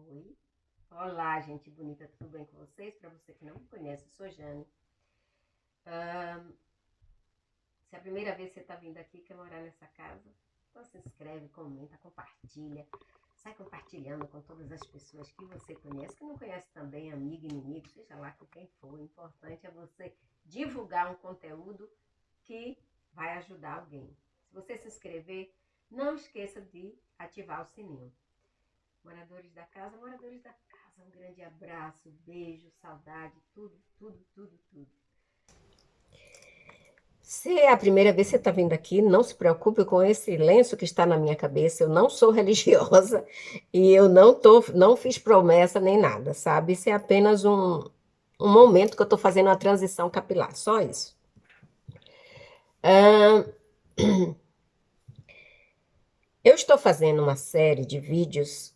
Oi. Olá, gente bonita, tudo bem com vocês? Para você que não me conhece, eu sou Jane. Se é a primeira vez que você está vindo aqui, quer morar nessa casa, então se inscreve, comenta, compartilha. Sai compartilhando com todas as pessoas que você conhece, que não conhece também, amigo, inimigo, seja lá com quem for. O importante é você divulgar um conteúdo que vai ajudar alguém. Se você se inscrever, não esqueça de ativar o sininho. Moradores da casa, um grande abraço, beijo, saudade, tudo, tudo, tudo, tudo. Se é a primeira vez que você está vindo aqui, não se preocupe com esse lenço que está na minha cabeça. Eu não sou religiosa e eu não fiz promessa nem nada, sabe? Isso é apenas um momento que eu estou fazendo uma transição capilar, só isso. Eu estou fazendo uma série de vídeos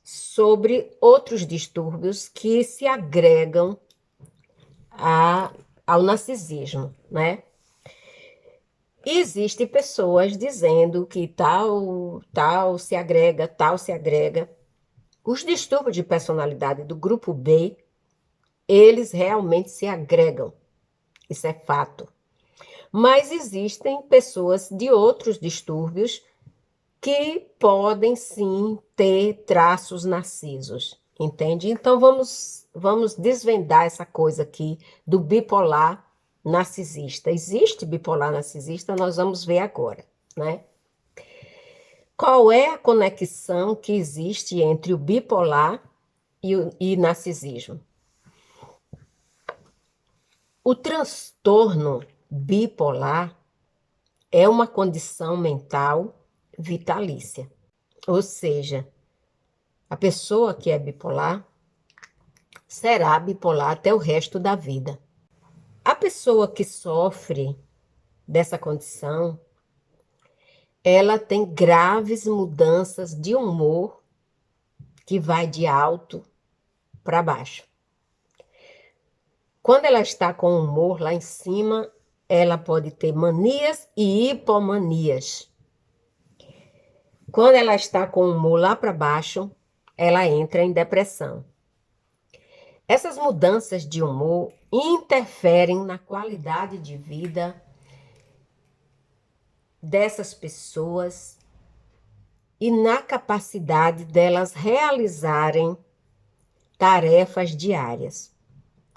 sobre outros distúrbios que se agregam ao narcisismo, né? E existem pessoas dizendo que tal se agrega, tal se agrega. Os distúrbios de personalidade do grupo B, eles realmente se agregam. Isso é fato. Mas existem pessoas de outros distúrbios que podem sim ter traços narcisos, entende? Então vamos desvendar essa coisa aqui do bipolar narcisista. Existe bipolar narcisista, nós vamos ver agora, né? Qual é a conexão que existe entre o bipolar e narcisismo? O transtorno bipolar é uma condição mental vitalícia, ou seja, a pessoa que é bipolar será bipolar até o resto da vida. A pessoa que sofre dessa condição, ela tem graves mudanças de humor que vai de alto para baixo. Quando ela está com o humor lá em cima, ela pode ter manias e hipomanias. Quando ela está com o humor lá para baixo, ela entra em depressão. Essas mudanças de humor interferem na qualidade de vida dessas pessoas e na capacidade delas realizarem tarefas diárias.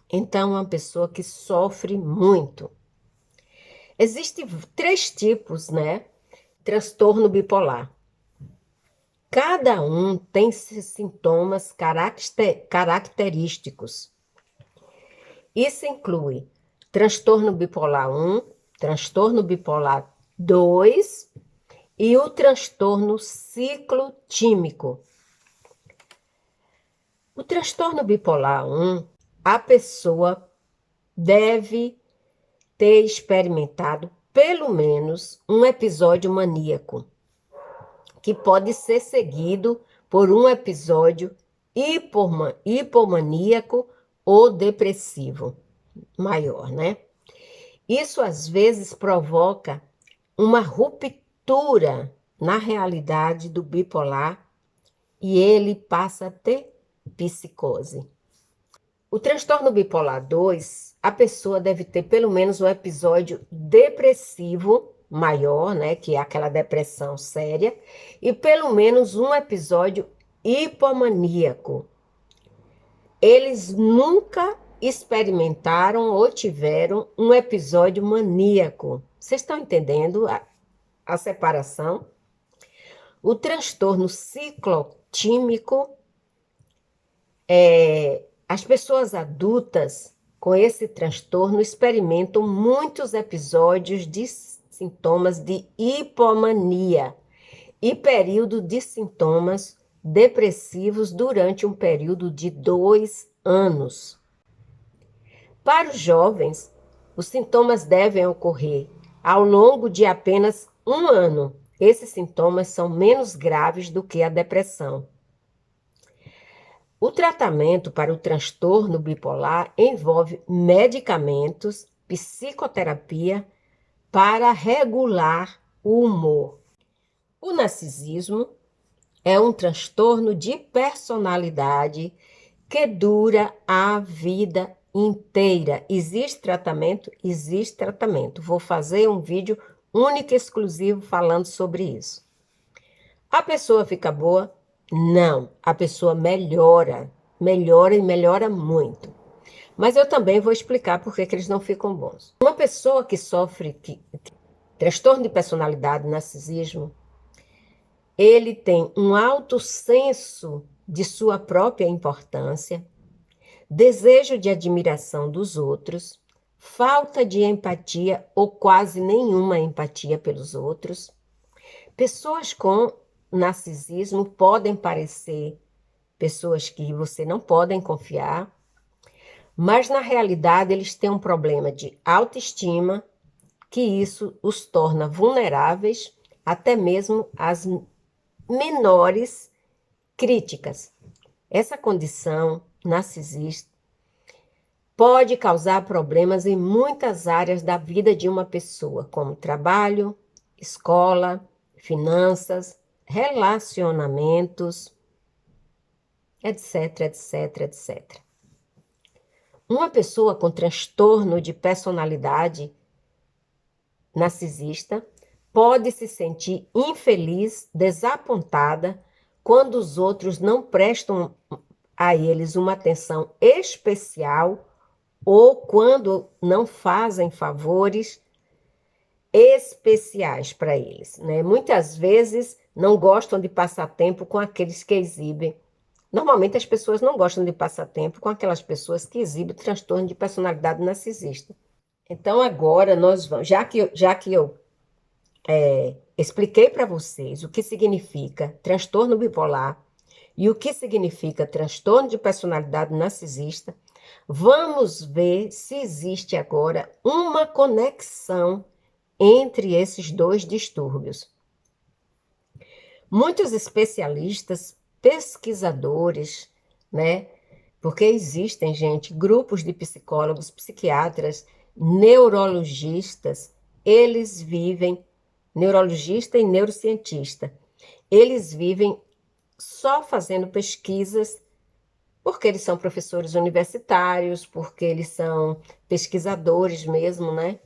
Então, é uma pessoa que sofre muito. Existem 3 tipos, né? Transtorno bipolar. Cada um tem sintomas característicos. Isso inclui transtorno bipolar 1, transtorno bipolar 2 e o transtorno ciclotímico. O transtorno bipolar 1, a pessoa deve ter experimentado pelo menos um episódio maníaco, que pode ser seguido por um episódio hipomaníaco ou depressivo maior, né? Isso às vezes provoca uma ruptura na realidade do bipolar e ele passa a ter psicose. O transtorno bipolar 2, a pessoa deve ter pelo menos um episódio depressivo maior, né, que é aquela depressão séria, e pelo menos um episódio hipomaníaco. Eles nunca experimentaram ou tiveram um episódio maníaco. Vocês estão entendendo a separação? O transtorno ciclotímico as pessoas adultas com esse transtorno experimentam muitos episódios de sintomas de hipomania e período de sintomas depressivos durante um período de 2 anos. Para os jovens, os sintomas devem ocorrer ao longo de apenas 1 ano. Esses sintomas são menos graves do que a depressão. O tratamento para o transtorno bipolar envolve medicamentos, psicoterapia para regular o humor. O narcisismo é um transtorno de personalidade que dura a vida inteira. Existe tratamento? Existe tratamento. Vou fazer um vídeo único e exclusivo falando sobre isso. A pessoa fica boa? Não. A pessoa melhora. Melhora e melhora muito. Mas eu também vou explicar por que eles não ficam bons. Uma pessoa que sofre transtorno de personalidade, narcisismo, ele tem um alto senso de sua própria importância, desejo de admiração dos outros, falta de empatia ou quase nenhuma empatia pelos outros. Pessoas com narcisismo podem parecer pessoas que você não podem confiar, mas na realidade eles têm um problema de autoestima, que isso os torna vulneráveis até mesmo às menores críticas. Essa condição narcisista pode causar problemas em muitas áreas da vida de uma pessoa, como trabalho, escola, finanças, relacionamentos, etc, etc, etc. Uma pessoa com transtorno de personalidade narcisista pode se sentir infeliz, desapontada, quando os outros não prestam a eles uma atenção especial ou quando não fazem favores especiais para eles, né? Muitas vezes não gostam de passar tempo com aqueles que exibem. Normalmente as pessoas não gostam de passar tempo com aquelas pessoas que exibem transtorno de personalidade narcisista. Então agora nós vamos, já que eu expliquei para vocês o que significa transtorno bipolar e o que significa transtorno de personalidade narcisista, vamos ver se existe agora uma conexão entre esses dois distúrbios. Muitos especialistas, pesquisadores, né? Porque existem, gente, grupos de psicólogos, psiquiatras, neurologistas, eles vivem, neurologista e neurocientista, eles vivem só fazendo pesquisas, porque eles são professores universitários, porque eles são pesquisadores mesmo, né?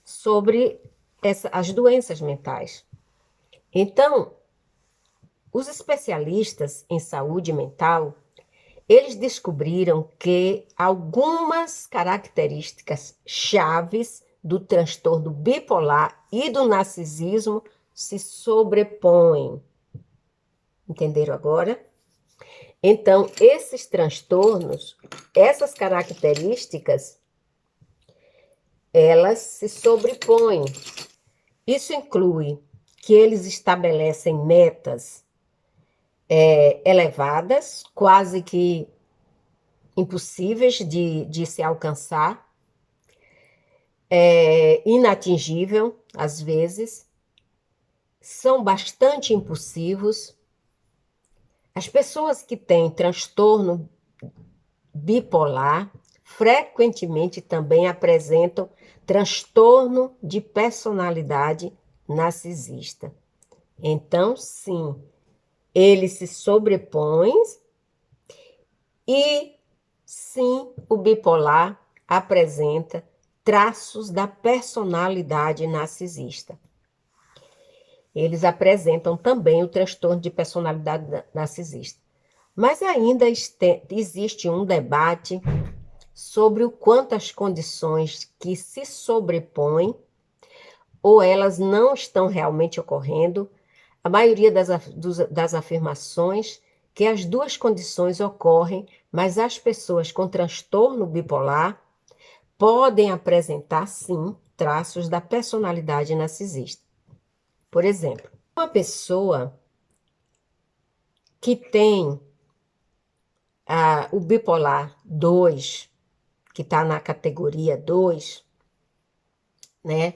Sobre as doenças mentais. Então, os especialistas em saúde mental, eles descobriram que algumas características chaves do transtorno bipolar e do narcisismo se sobrepõem. Entenderam agora? Então, esses transtornos, essas características, elas se sobrepõem. Isso inclui que eles estabelecem metas elevadas, quase que impossíveis de se alcançar, inatingível, às vezes, são bastante impulsivos. As pessoas que têm transtorno bipolar frequentemente também apresentam transtorno de personalidade narcisista. Então, sim, ele se sobrepõe e, sim, o bipolar apresenta traços da personalidade narcisista. Eles apresentam também o transtorno de personalidade narcisista. Mas ainda existe um debate sobre o quanto as condições que se sobrepõem ou elas não estão realmente ocorrendo. A maioria das afirmações que as duas condições ocorrem, mas as pessoas com transtorno bipolar podem apresentar, sim, traços da personalidade narcisista. Por exemplo, uma pessoa que tem o bipolar 2, que está na categoria 2, né?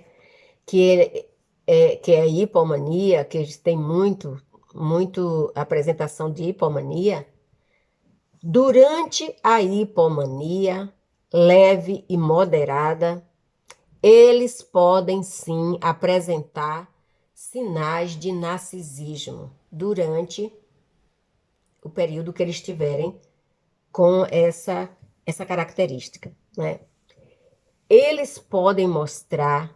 Que é a hipomania, que eles têm muito apresentação de hipomania. Durante a hipomania leve e moderada, eles podem sim apresentar sinais de narcisismo durante o período que eles tiverem com essa característica, né? Eles podem mostrar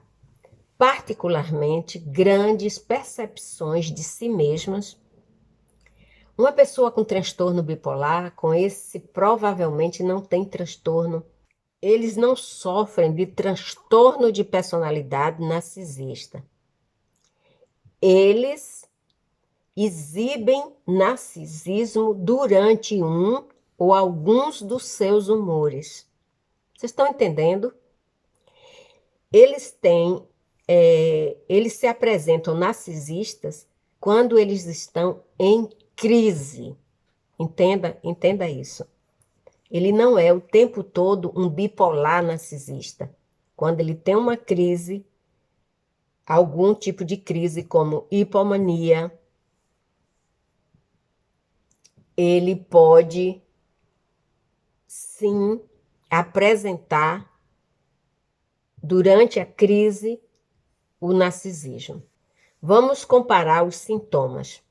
particularmente grandes percepções de si mesmas. Uma pessoa com transtorno bipolar, com esse, provavelmente não tem transtorno. Eles não sofrem de transtorno de personalidade narcisista. Eles exibem narcisismo durante um ou alguns dos seus humores. Vocês estão entendendo? Eles se apresentam narcisistas quando eles estão em crise. Entenda isso. Ele não é o tempo todo um bipolar narcisista. Quando ele tem uma crise, algum tipo de crise como hipomania, ele pode sim apresentar durante a crise o narcisismo. Vamos comparar os sintomas.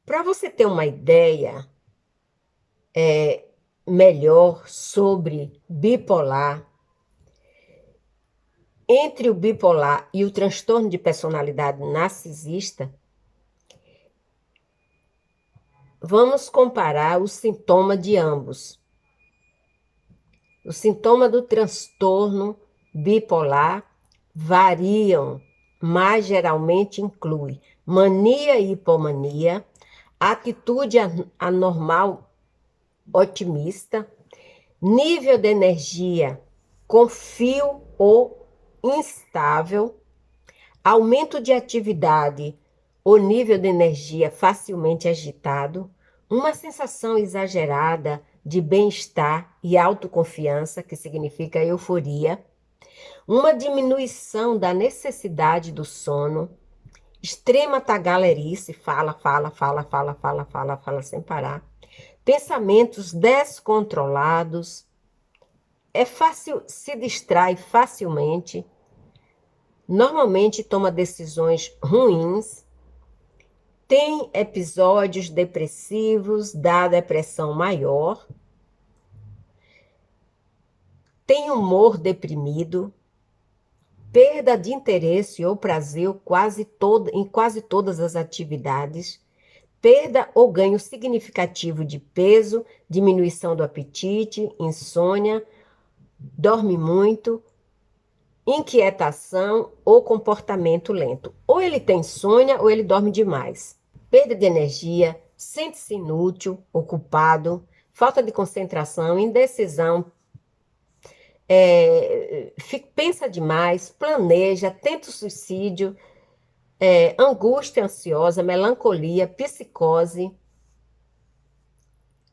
Para você ter uma ideia melhor sobre bipolar, entre o bipolar e o transtorno de personalidade narcisista, vamos comparar o sintoma de ambos. O sintoma do transtorno bipolar variam, mas geralmente inclui mania e hipomania, atitude anormal otimista, nível de energia com fio ou instável, aumento de atividade ou nível de energia facilmente agitado, uma sensação exagerada de bem-estar e autoconfiança, que significa euforia, uma diminuição da necessidade do sono, extrema tagarelice, fala sem parar, pensamentos descontrolados, se distrai facilmente, normalmente toma decisões ruins, tem episódios depressivos da depressão maior, tem humor deprimido, perda de interesse ou prazer em quase todas as atividades, perda ou ganho significativo de peso, diminuição do apetite, insônia, dorme muito, inquietação ou comportamento lento. Ou ele tem insônia ou ele dorme demais. Perda de energia, sente-se inútil, ocupado, falta de concentração, indecisão, pensa demais, planeja, tenta o suicídio, angústia ansiosa, melancolia, psicose.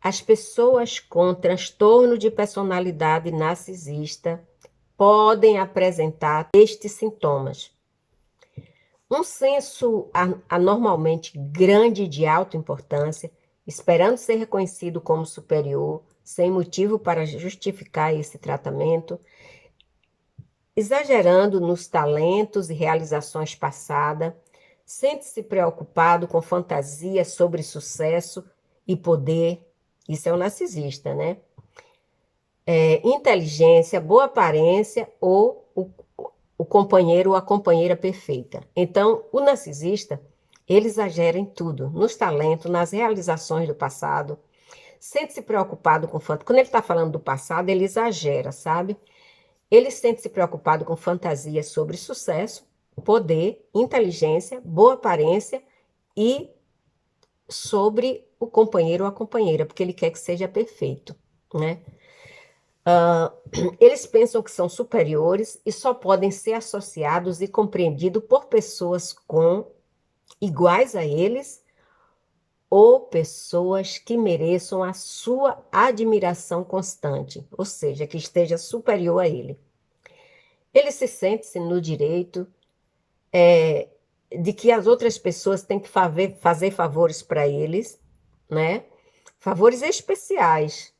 As pessoas com transtorno de personalidade narcisista podem apresentar estes sintomas. Um senso anormalmente grande de autoimportância, esperando ser reconhecido como superior, sem motivo para justificar esse tratamento, exagerando nos talentos e realizações passadas, sente-se preocupado com fantasias sobre sucesso e poder. Isso é um narcisista, né? Inteligência, boa aparência ou o companheiro ou a companheira perfeita. Então, o narcisista, ele exagera em tudo, nos talentos, nas realizações do passado, sente-se preocupado com fantasia. Quando ele está falando do passado, ele exagera, sabe? Ele sente-se preocupado com fantasias sobre sucesso, poder, inteligência, boa aparência e sobre o companheiro ou a companheira, porque ele quer que seja perfeito, né? Eles pensam que são superiores e só podem ser associados e compreendidos por pessoas iguais a eles ou pessoas que mereçam a sua admiração constante, ou seja, que esteja superior a ele. Ele se sente no direito de que as outras pessoas têm que fazer favores para eles, né? Favores especiais,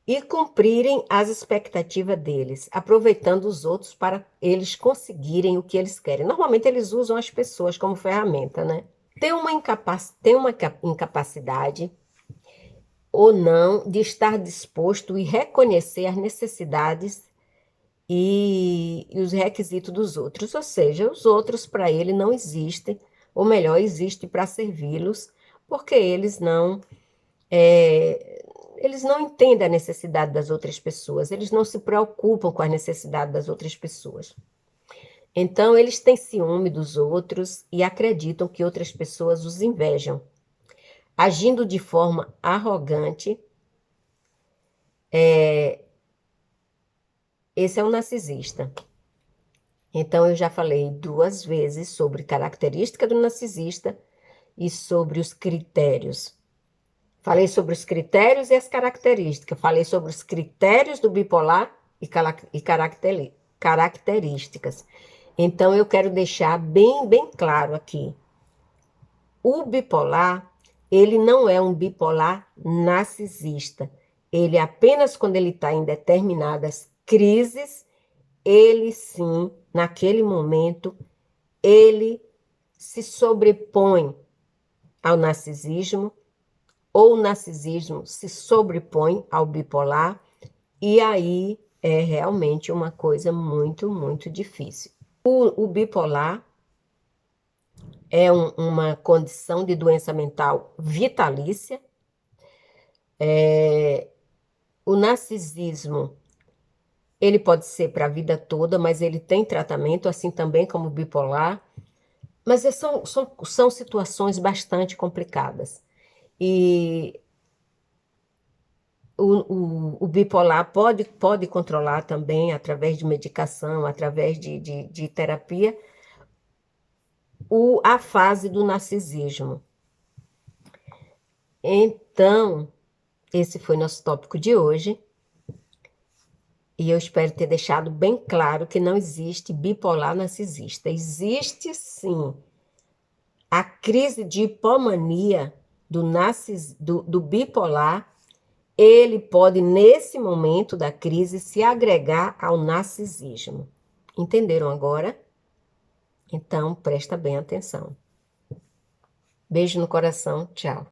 e cumprirem as expectativas deles, aproveitando os outros para eles conseguirem o que eles querem. Normalmente eles usam as pessoas como ferramenta, né? tem uma incapacidade ou não de estar disposto e reconhecer as necessidades e os requisitos dos outros. Ou seja, os outros para ele não existem, ou melhor, existem para servi-los, porque eles não entendem a necessidade das outras pessoas, eles não se preocupam com a necessidade das outras pessoas. Então, eles têm ciúme dos outros e acreditam que outras pessoas os invejam. Agindo de forma arrogante, esse é o narcisista. Então, eu já falei 2 vezes sobre característica do narcisista e sobre os critérios. Falei sobre os critérios e as características. Falei sobre os critérios do bipolar e características. Então, eu quero deixar bem claro aqui. O bipolar, ele não é um bipolar narcisista. Ele apenas quando ele está em determinadas crises, ele sim, naquele momento, ele se sobrepõe ao narcisismo, ou o narcisismo se sobrepõe ao bipolar, e aí é realmente uma coisa muito difícil. O bipolar é uma condição de doença mental vitalícia. O narcisismo, ele pode ser para a vida toda, mas ele tem tratamento, assim também como o bipolar. Mas são situações bastante complicadas. E o bipolar pode controlar também, através de medicação, através de terapia, a fase do narcisismo. Então, esse foi nosso tópico de hoje. E eu espero ter deixado bem claro que não existe bipolar narcisista. Existe, sim, a crise de hipomania do bipolar. Ele pode, nesse momento da crise, se agregar ao narcisismo. Entenderam agora? Então, presta bem atenção. Beijo no coração, tchau.